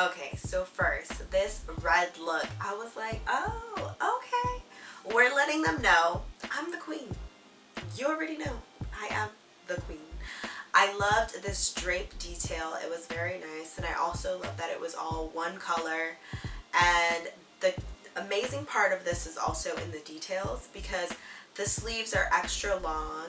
Okay, so first, this red look, I was like, oh, okay. We're letting them know I'm the queen. You already know I am the queen. I loved this drape detail. It was very nice, and I also love that it was all one color. And the amazing part of this is also in the details, because the sleeves are extra long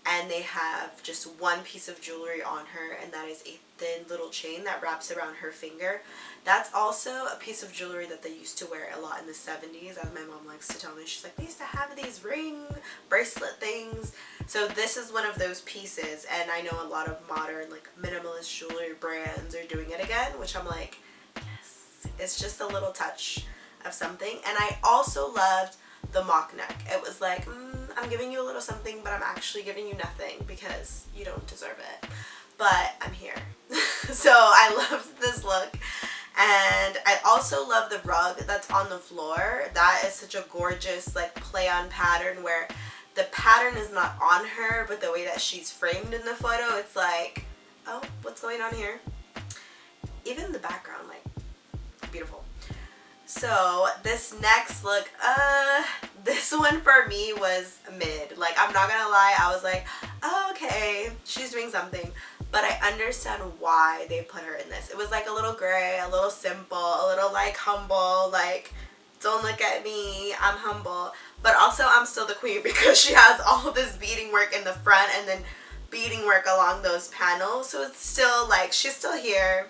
and they have just one piece of jewelry on her, and that is a thin little chain that wraps around her finger. That's also a piece of jewelry that they used to wear a lot in the 70s, as my mom likes to tell me. She's like, they used to have these ring bracelet things. So this is one of those pieces, and I know a lot of modern like minimalist jewelry brands are doing it again, which I'm like, yes, it's just a little touch of something. And I also loved the mock neck. It was like, I'm giving you a little something, but I'm actually giving you nothing because you don't deserve it. But I'm here. So I loved this look. And I also love the rug that's on the floor. That is such a gorgeous like play on pattern, where the pattern is not on her, but the way that she's framed in the photo, it's like, oh, what's going on here? Even the background, like, beautiful. So this next look, this one for me was mid. Like, I'm not gonna lie, I was like, oh, okay, she's doing something. But I understand why they put her in this. It was like a little gray, a little simple, a little like humble, like, don't look at me, I'm humble. But also I'm still the queen, because she has all this beading work in the front and then beading work along those panels. So it's still like, she's still here.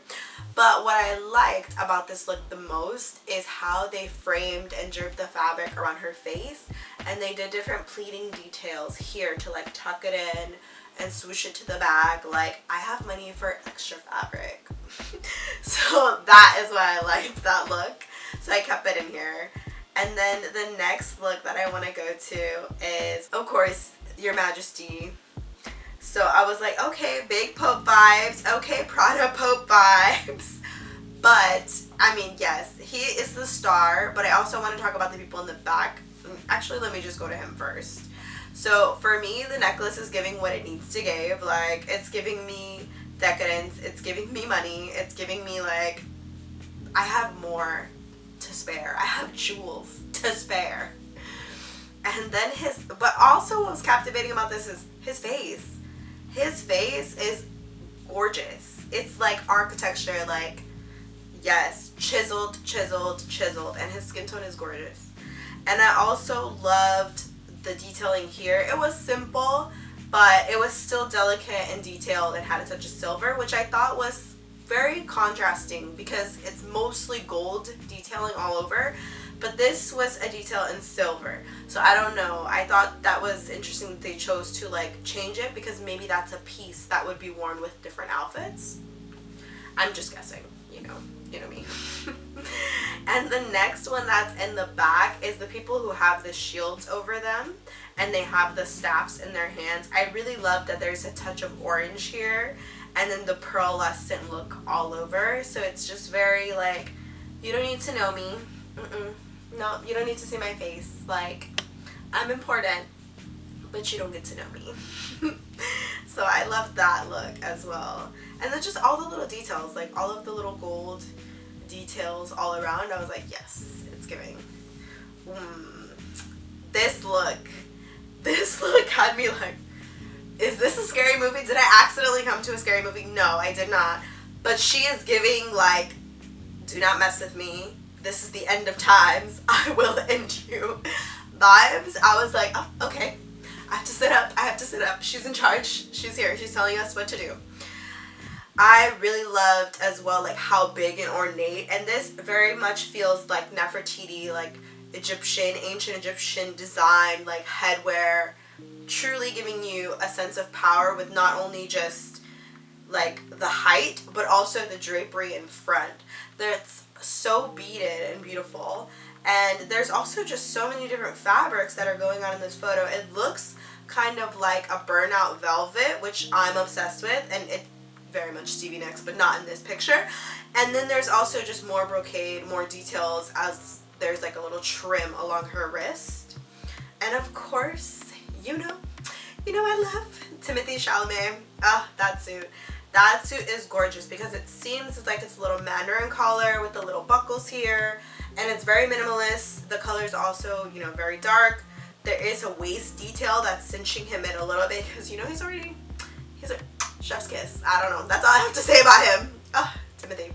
But what I liked about this look the most is how they framed and draped the fabric around her face, and they did different pleating details here to like tuck it in and swoosh it to the back. Like, I have money for extra fabric. So that is why I liked that look. So I kept it in here. And then the next look that I want to go to is, of course, Your Majesty. So I was like, okay, big Pope vibes. Okay, Prada Pope vibes. But, I mean, yes, he is the star. But I also want to talk about the people in the back. Actually, let me just go to him first. So for me, the necklace is giving what it needs to give. Like, it's giving me decadence. It's giving me money. It's giving me, like, I have more to spare. I have jewels to spare. And then but also what was captivating about this is his face. His face is gorgeous. It's like architecture, like, yes, chiseled, chiseled, chiseled. And his skin tone is gorgeous. And I also loved the detailing here. It was simple, but it was still delicate and detailed and had a touch of silver, which I thought was very contrasting, because it's mostly gold detailing all over, but this was a detail in silver. So I don't know, I thought that was interesting that they chose to like change it, because maybe that's a piece that would be worn with different outfits. I'm just guessing, you know me. And the next one that's in the back is the people who have the shields over them, and they have the staffs in their hands. I really love that there's a touch of orange here, and then the pearlescent look all over. So it's just very like, you don't need to know me. No, you don't need to see my face. Like, I'm important, but you don't get to know me. So I love that look as well. And then just all the little details, like all of the little gold details all around. I was like, yes, it's giving. This look had me like, is this a scary movie? Did I accidentally come to a scary movie? No, I did not. But she is giving like, do not mess with me. This is the end of times. I will end you vibes. I was like, oh, okay. I have to sit up. I have to sit up. She's in charge. She's here. She's telling us what to do. I really loved as well like how big and ornate, and this very much feels like Nefertiti, like ancient Egyptian design, like headwear, truly giving you a sense of power with not only just like the height, but also the drapery in front. That's so beaded and beautiful. And there's also just so many different fabrics that are going on in this photo. It looks kind of like a burnout velvet, which I'm obsessed with, and it very much Stevie Nicks, but not in this picture. And then there's also just more brocade, more details, as there's like a little trim along her wrist. And of course, you know I love Timothée Chalamet. That suit. That suit is gorgeous because it seems like it's a little mandarin collar with the little buckles here, and it's very minimalist. The color is also, you know, very dark. There is a waist detail that's cinching him in a little bit because, you know, he's a chef's kiss. I don't know. That's all I have to say about him. Timothy.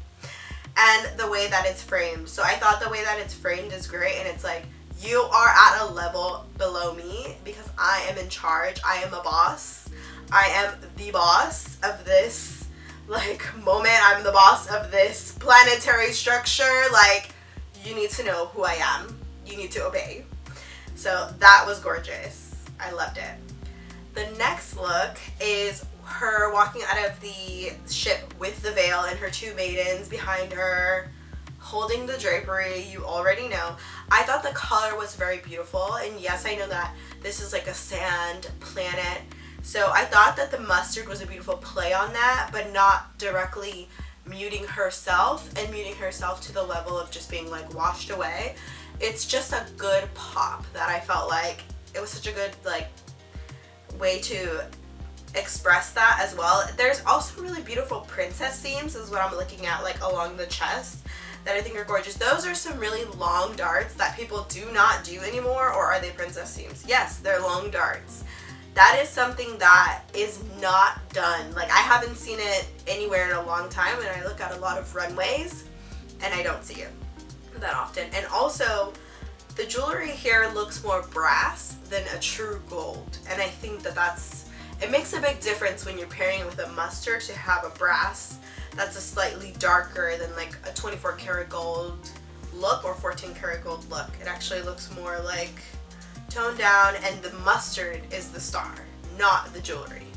And the way that it's framed. So I thought the way that it's framed is great, and it's like, you are at a level below me because I am in charge. I am a boss. I am the boss of this, like, moment. I'm the boss of this planetary structure. Like, you need to know who I am. You need to obey. So that was gorgeous. I loved it. The next look is her walking out of the ship with the veil and her two maidens behind her, holding the drapery. You already know. I thought the color was very beautiful, and yes, I know that this is like a sand planet, so I thought that the mustard was a beautiful play on that, but not directly muting herself to the level of just being like washed away. It's just a good pop that I felt like it was such a good like way to express that as well. There's also really beautiful princess seams is what I'm looking at, like along the chest, that I think are gorgeous. Those are some really long darts that people do not do anymore. Or are they princess seams? Yes, they're long darts. That is something that is not done. Like, I haven't seen it anywhere in a long time, and I look at a lot of runways and I don't see it that often. And also, the jewelry here looks more brass than a true gold, and I think that it makes a big difference when you're pairing it with a mustard to have a brass that's a slightly darker than like a 24 karat gold look or 14 karat gold look. It actually looks more like toned down, and the mustard is the star, not the jewelry.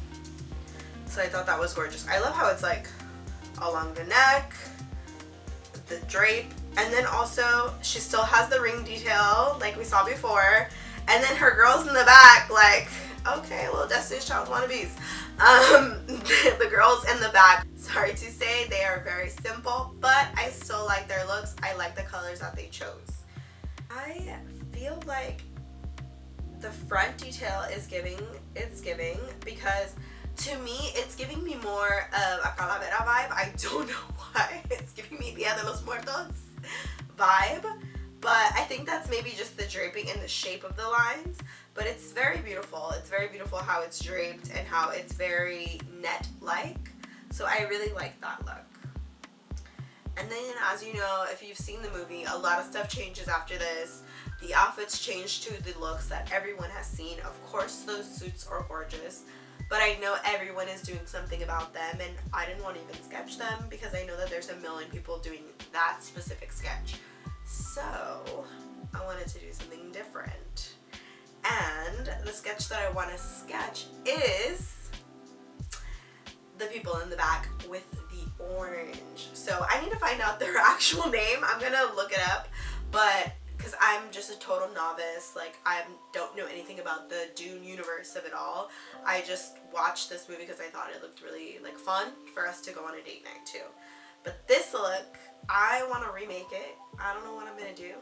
So I thought that was gorgeous. I love how it's like along the neck, the drape, and then also she still has the ring detail like we saw before, and then her girls in the back, like, okay, little Destiny's Child wannabes. The girls in the back, sorry to say, they are very simple, but I still like their looks. I like the colors that they chose. I feel like the front detail is giving, because to me, it's giving me more of a calavera vibe. I don't know why. It's giving me Dia de los Muertos vibe, but I think that's maybe just the draping and the shape of the lines. But it's very beautiful. It's very beautiful how it's draped and how it's very net-like. So I really like that look. And then, as you know, if you've seen the movie, a lot of stuff changes after this. The outfits change to the looks that everyone has seen. Of course, those suits are gorgeous, but I know everyone is doing something about them, and I didn't want to even sketch them because I know that there's a million people doing that specific sketch. So I wanted to do something different. And the sketch that I want to sketch is the people in the back with the orange. So I need to find out their actual name. I'm gonna look it up, but because I'm just a total novice, like I don't know anything about the Dune universe of it all. I just watched this movie because I thought it looked really like fun for us to go on a date night too. But this look, I want to remake it. I don't know what I'm gonna do,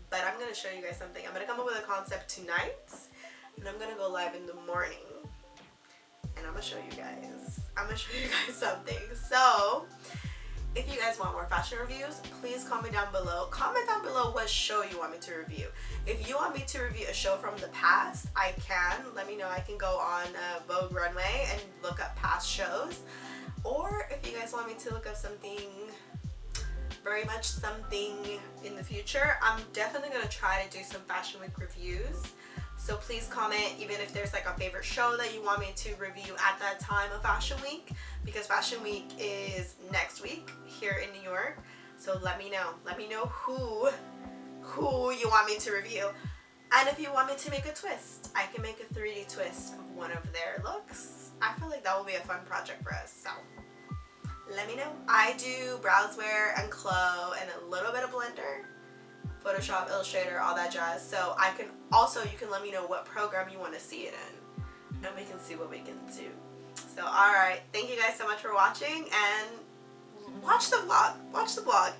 but I'm gonna show you guys something. I'm gonna come up with a concept tonight, and I'm gonna go live in the morning, and I'm gonna show you guys. Something. So if you guys want more fashion reviews, please comment down below. Comment down below what show you want me to review. If you want me to review a show from the past, I can. Let me know. I can go on Vogue Runway and look up past shows. Or if you guys want me to look up something, very much something in the future, I'm definitely going to try to do some Fashion Week reviews. So please comment, even if there's like a favorite show that you want me to review at that time of Fashion Week, because Fashion Week is next week here in New York. So let me know. Let me know who you want me to review. And if you want me to make a twist, I can make a 3D twist of one of their looks. I feel like that will be a fun project for us. So let me know. I do Browseware and Clo and a little bit of Blender, Photoshop, Illustrator, all that jazz. So I can also, you can let me know what program you want to see it in, and we can see what we can do. So alright, thank you guys so much for watching, and watch the vlog.